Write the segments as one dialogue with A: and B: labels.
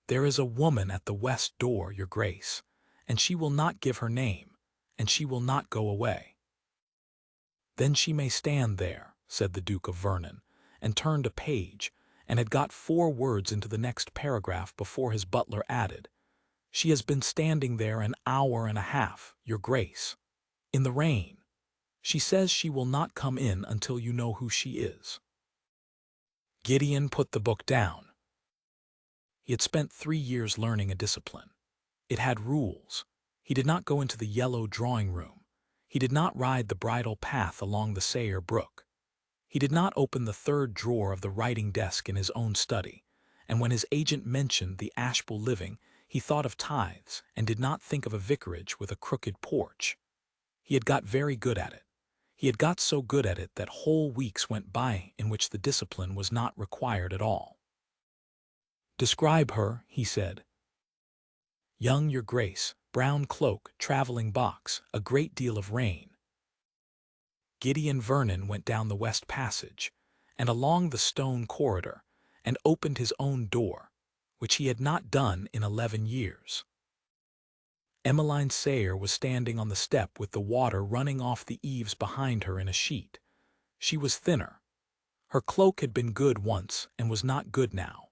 A: "There is a woman at the west door, your grace, and she will not give her name, and she will not go away." "Then she may stand there," said the Duke of Vernon, and turned a page, and had got 4 words into the next paragraph before his butler added, "She has been standing there an hour and a half, your grace, in the rain. She says she will not come in until you know who she is." Gideon put the book down. He had spent 3 years learning a discipline. It had rules. He did not go into the yellow drawing room. He did not ride the bridle path along the Sayre brook. He did not open the 3rd drawer of the writing desk in his own study, and when his agent mentioned the Ashpool living, he thought of tithes and did not think of a vicarage with a crooked porch. He had got very good at it. He had got so good at it that whole weeks went by in which the discipline was not required at all. "Describe her," he said. "Young, your grace, brown cloak, traveling box, a great deal of rain." Gideon Vernon went down the west passage, and along the stone corridor, and opened his own door, which he had not done in 11 years. Emmeline Sayre was standing on the step with the water running off the eaves behind her in a sheet. She was thinner. Her cloak had been good once and was not good now.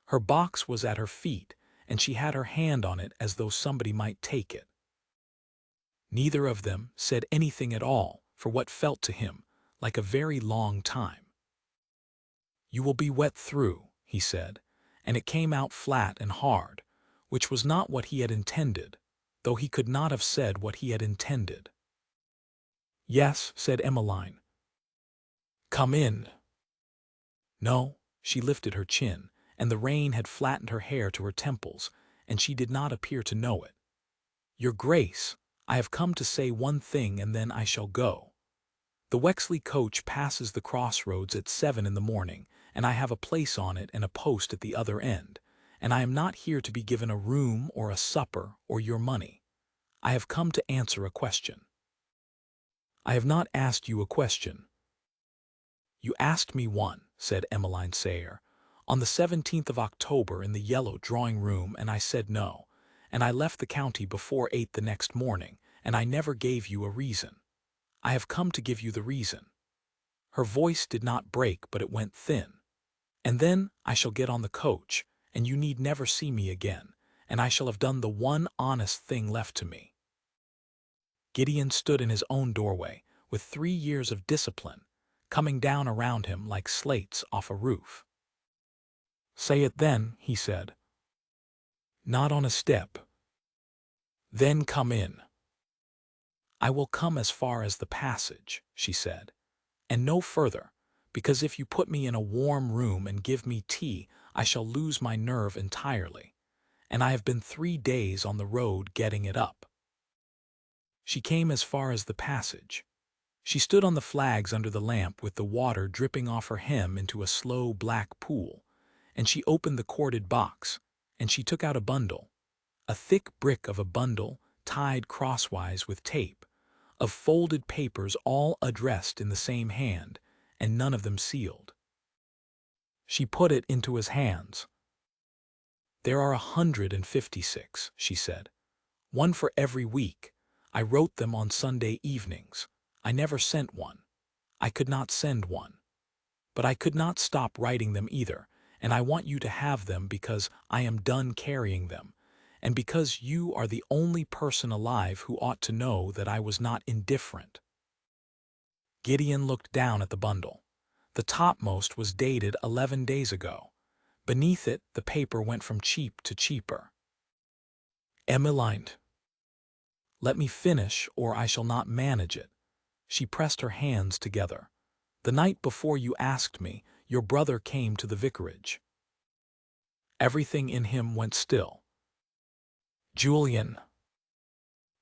A: Her box was at her feet, and she had her hand on it as though somebody might take it. Neither of them said anything at all for what felt to him like a very long time. "You will be wet through," he said, and it came out flat and hard, which was not what he had intended, though he could not have said what he had intended. "Yes," said Emmeline. "Come in." No, she lifted her chin, and the rain had flattened her hair to her temples, and she did not appear to know it. "Your grace, I have come to say one thing and then I shall go. The Wexley coach passes the crossroads at 7 in the morning, and I have a place on it and a post at the other end, and I am not here to be given a room or a supper or your money. I have come to answer a question." "I have not asked you a question." "You asked me one," said Emmeline Sayre, "on the 17th of October in the yellow drawing room, and I said no, and I left the county before 8 the next morning, and I never gave you a reason. I have come to give you the reason." Her voice did not break, but it went thin. "And then I shall get on the coach, and you need never see me again, and I shall have done the one honest thing left to me." Gideon stood in his own doorway, with 3 years of discipline coming down around him like slates off a roof. "Say it then," he said. "Not on a step." "Then come in." "I will come as far as the passage," she said, "and no further, because if you put me in a warm room and give me tea, I shall lose my nerve entirely, and I have been 3 days on the road getting it up." She came as far as the passage. She stood on the flags under the lamp with the water dripping off her hem into a slow black pool, and she opened the corded box, and she took out a bundle, a thick brick of a bundle tied crosswise with tape, of folded papers all addressed in the same hand, and none of them sealed. She put it into his hands. "There are 156, she said. "One for every week. I wrote them on Sunday evenings. I never sent one. I could not send one. But I could not stop writing them either, and I want you to have them because I am done carrying them, and because you are the only person alive who ought to know that I was not indifferent." Gideon looked down at the bundle. The topmost was dated 11 days ago. Beneath it, the paper went from cheap to cheaper. "Emmeline, let me finish, or I shall not manage it." She pressed her hands together. "The night before you asked me, your brother came to the vicarage." Everything in him went still. "Julian."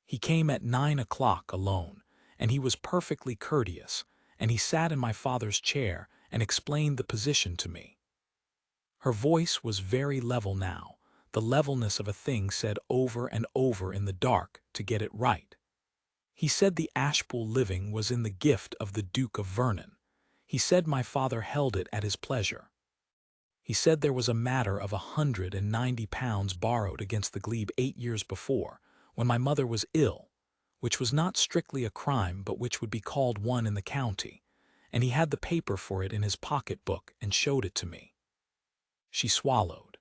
A: "He came at 9 o'clock alone, and he was perfectly courteous, and he sat in my father's chair and explained the position to me." Her voice was very level now, the levelness of a thing said over and over in the dark to get it right. "He said the Ashpool living was in the gift of the Duke of Vernon. He said my father held it at his pleasure. He said there was a matter of £190 borrowed against the glebe 8 years before, when my mother was ill, which was not strictly a crime but which would be called one in the county, and he had the paper for it in his pocket-book and showed it to me. She swallowed.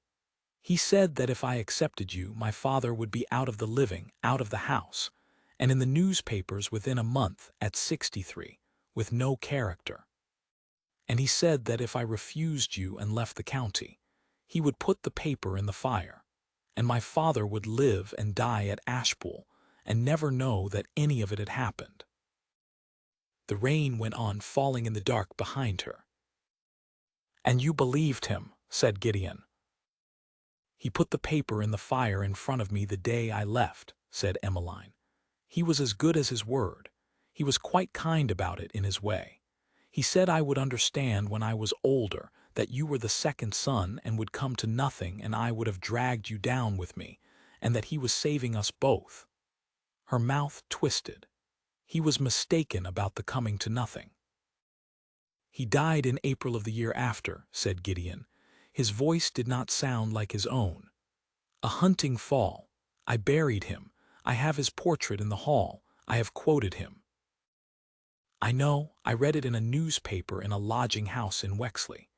A: He said that if I accepted you, my father would be out of the living, out of the house, and in the newspapers within a month at 63, with no character. And he said that if I refused you and left the county, he would put the paper in the fire, and my father would live and die at Ashpool and never know that any of it had happened. The rain went on falling in the dark behind her. "And you believed him," said Gideon. "He put the paper in the fire in front of me the day I left," said Emmeline. "He was as good as his word. He was quite kind about it in his way. He said I would understand when I was older that you were the second son and would come to nothing and I would have dragged you down with me, and that he was saving us both." Her mouth twisted. He was mistaken about the coming to nothing. "He died in April of the year after," said Gideon. His voice did not sound like his own. "A hunting fall. I buried him. I have his portrait in the hall. I have quoted him." "I know. I read it in a newspaper in a lodging-house in Wexley."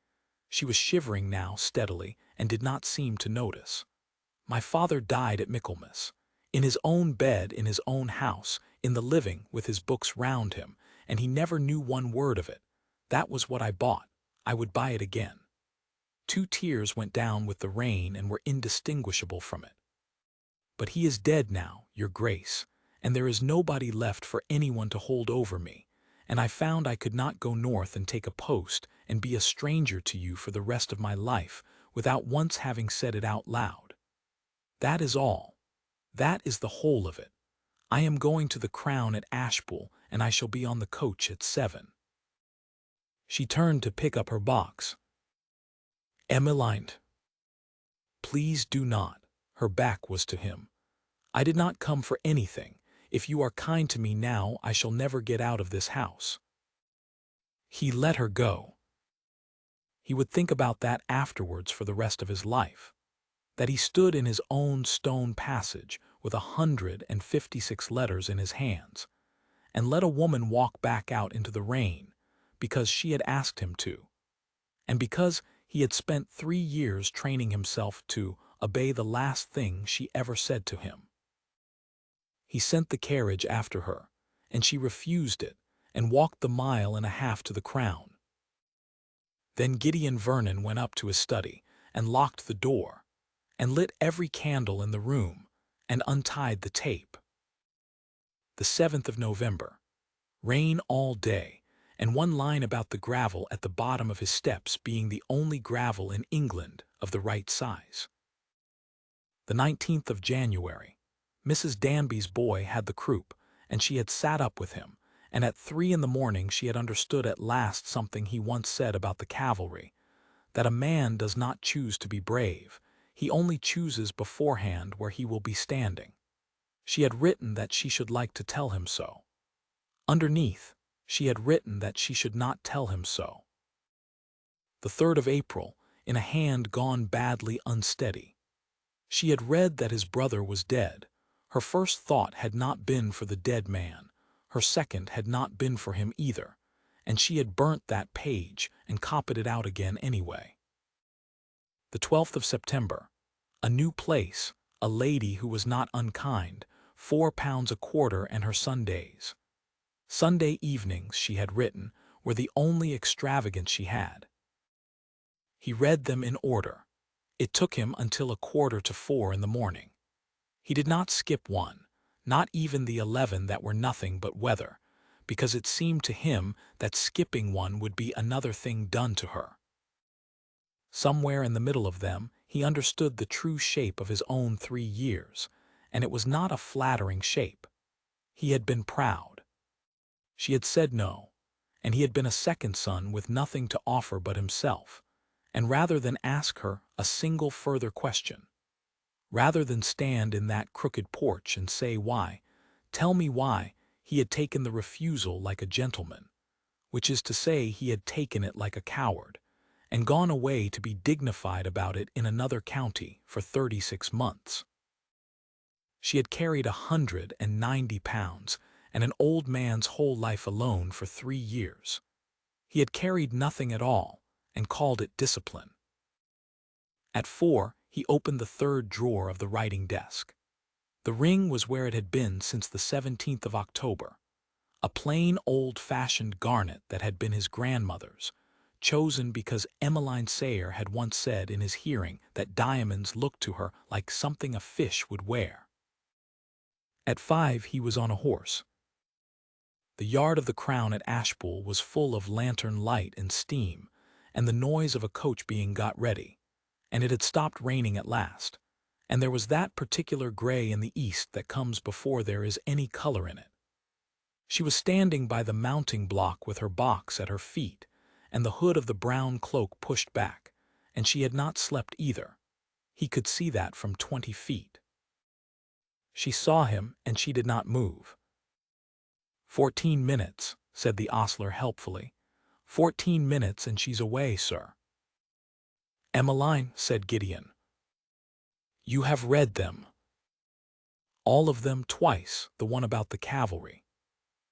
A: She was shivering now steadily and did not seem to notice. "My father died at Michaelmas, in his own bed in his own house, in the living with his books round him, and he never knew one word of it. That was what I bought. I would buy it again." 2 tears went down with the rain and were indistinguishable from it. "But he is dead now, your grace, and there is nobody left for anyone to hold over me, and I found I could not go north and take a post and be a stranger to you for the rest of my life without once having said it out loud. That is all. That is the whole of it. I am going to the Crown at Ashpool, and I shall be on the coach at 7. She turned to pick up her box. "Emmeline, please do not." Her back was to him. "I did not come for anything. If you are kind to me now, I shall never get out of this house." He let her go. He would think about that afterwards for the rest of his life. That he stood in his own stone passage with 156 letters in his hands, and let a woman walk back out into the rain because she had asked him to, and because he had spent 3 years training himself to obey the last thing she ever said to him. He sent the carriage after her, and she refused it and walked the 1.5 miles to the Crown. Then Gideon Vernon went up to his study and locked the door, and lit every candle in the room, and untied the tape. The 7th of November. Rain all day, and one line about the gravel at the bottom of his steps being the only gravel in England of the right size. The 19th of January. Mrs. Danby's boy had the croup, and she had sat up with him, and at 3 in the morning she had understood at last something he once said about the cavalry, that a man does not choose to be brave, he only chooses beforehand where he will be standing. She had written that she should like to tell him so. Underneath, she had written that she should not tell him so. The 3rd of April, in a hand gone badly unsteady. She had read that his brother was dead. Her first thought had not been for the dead man. Her second had not been for him either, and she had burnt that page and copied it out again anyway. The 12th of September. A new place, a lady who was not unkind, £4 a quarter and her Sundays. Sunday evenings, she had written, were the only extravagance she had. He read them in order. It took him until 3:45 in the morning. He did not skip one, not even the 11 that were nothing but weather, because it seemed to him that skipping one would be another thing done to her. Somewhere in the middle of them, he understood the true shape of his own 3 years, and it was not a flattering shape. He had been proud. She had said no, and he had been a second son with nothing to offer but himself, and rather than ask her a single further question, rather than stand in that crooked porch and say why, tell me why, he had taken the refusal like a gentleman, which is to say he had taken it like a coward, and gone away to be dignified about it in another county for 36 months. She had carried 190 pounds and an old man's whole life alone for 3 years. He had carried nothing at all and called it discipline. At 4, he opened the third drawer of the writing desk. The ring was where it had been since the 17th of October, a plain old-fashioned garnet that had been his grandmother's, chosen because Emmeline Sayer had once said in his hearing that diamonds looked to her like something a fish would wear. At 5, he was on a horse. The yard of the Crown at Ashpool was full of lantern light and steam, and the noise of a coach being got ready, and it had stopped raining at last, and there was that particular grey in the east that comes before there is any color in it. She was standing by the mounting block with her box at her feet, and the hood of the brown cloak pushed back, and she had not slept either. He could see that from 20 feet. She saw him, and she did not move. 14 minutes, said the ostler helpfully. 14 minutes and she's away, sir. Emmeline, said Gideon. You have read them. All of them twice, the one about the cavalry.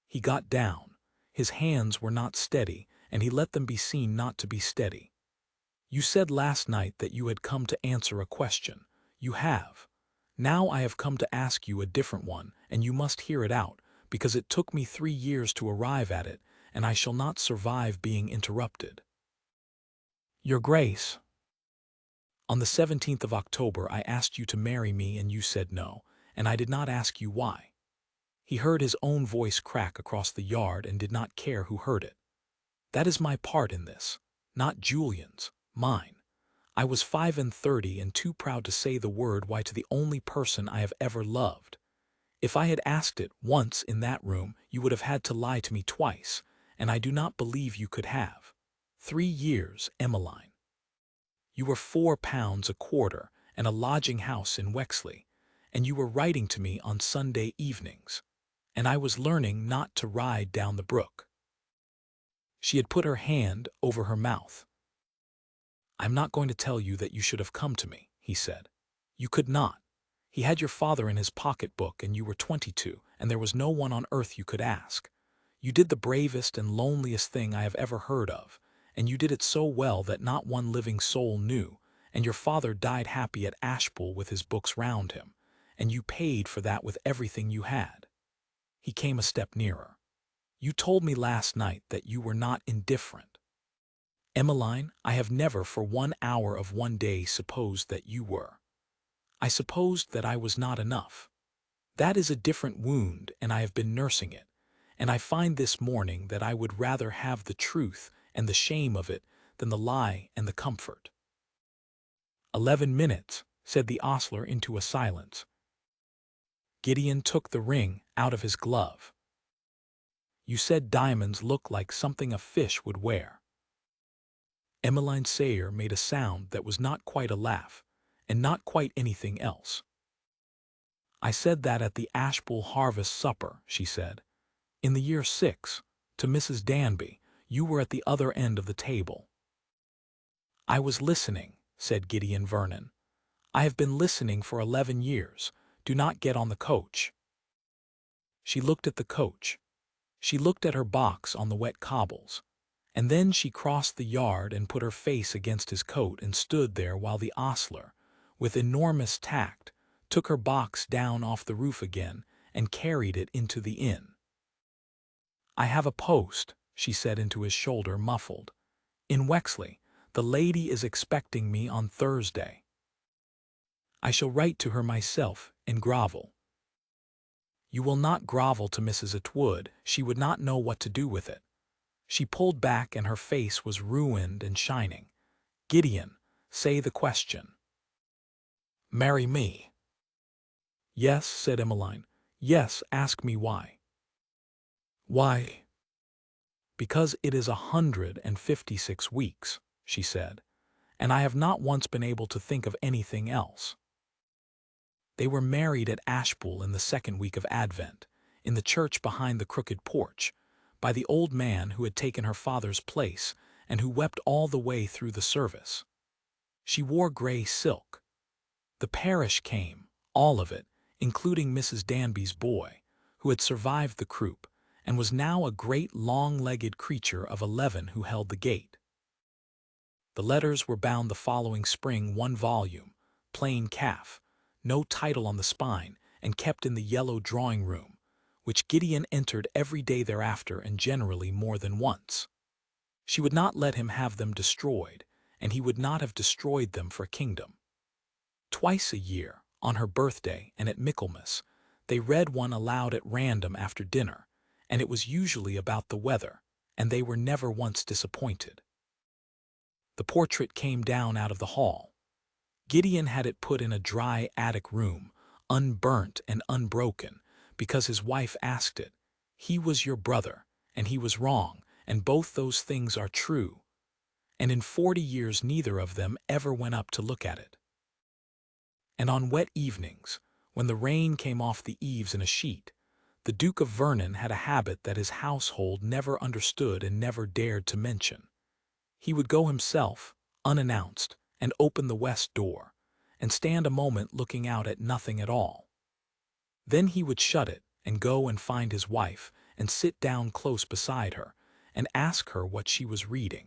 A: He got down. His hands were not steady, and he let them be seen not to be steady. You said last night that you had come to answer a question. You have. Now I have come to ask you a different one, and you must hear it out, because it took me 3 years to arrive at it, and I shall not survive being interrupted. Your Grace, on the 17th of October I asked you to marry me and you said no, and I did not ask you why. He heard his own voice crack across the yard and did not care who heard it. That is my part in this, not Julian's, mine. I was 35 and too proud to say the word why to the only person I have ever loved. If I had asked it once in that room, you would have had to lie to me twice, and I do not believe you could have. 3 years, Emmeline. You were £4 a quarter and a lodging-house in Wexley, and you were writing to me on Sunday evenings, and I was learning not to ride down the brook. She had put her hand over her mouth. I'm not going to tell you that you should have come to me, he said. You could not. He had your father in his pocketbook and you were 22, and there was no one on earth you could ask. You did the bravest and loneliest thing I have ever heard of, and you did it so well that not one living soul knew, and your father died happy at Ashpool with his books round him, and you paid for that with everything you had. He came a step nearer. You told me last night that you were not indifferent. Emmeline, I have never for 1 hour of one day supposed that you were. I supposed that I was not enough. That is a different wound, and I have been nursing it, and I find this morning that I would rather have the truth and the shame of it than the lie and the comfort. 11 minutes, said the ostler into a silence. Gideon took the ring out of his glove. You said diamonds look like something a fish would wear. Emmeline Sayer made a sound that was not quite a laugh, and not quite anything else. I said that at the Ashpool harvest supper, she said. In the year 6, to Mrs. Danby, you were at the other end of the table. I was listening, said Gideon Vernon. I have been listening for 11 years. Do not get on the coach. She looked at the coach. She looked at her box on the wet cobbles. And then she crossed the yard and put her face against his coat and stood there while the ostler, with enormous tact, took her box down off the roof again and carried it into the inn. I have a post, she said into his shoulder, muffled. In Wexley, the lady is expecting me on Thursday. I shall write to her myself and grovel. You will not grovel to Mrs. Atwood, she would not know what to do with it. She pulled back and her face was ruined and shining. Gideon, say the question. Marry me. Yes, said Emmeline. Yes, ask me why. Why? Because it is 156 weeks, she said, and I have not once been able to think of anything else. They were married at Ashpool in the 2nd week of Advent, in the church behind the crooked porch, by the old man who had taken her father's place and who wept all the way through the service. She wore gray silk. The parish came, all of it, including Mrs. Danby's boy, who had survived the croup, and was now a great long-legged creature of 11 who held the gate. The letters were bound the following spring, 1 volume, plain calf, no title on the spine, and kept in the yellow drawing-room, which Gideon entered every day thereafter and generally more than once. She would not let him have them destroyed, and he would not have destroyed them for a kingdom. Twice a year, on her birthday and at Michaelmas, they read one aloud at random after dinner, and it was usually about the weather, and they were never once disappointed. The portrait came down out of the hall. Gideon had it put in a dry attic room, unburnt and unbroken, because his wife asked it. He was your brother, and he was wrong, and both those things are true. And in 40 years neither of them ever went up to look at it. And on wet evenings, when the rain came off the eaves in a sheet, the Duke of Vernon had a habit that his household never understood and never dared to mention. He would go himself, unannounced, and open the west door, and stand a moment looking out at nothing at all. Then he would shut it and go and find his wife and sit down close beside her and ask her what she was reading.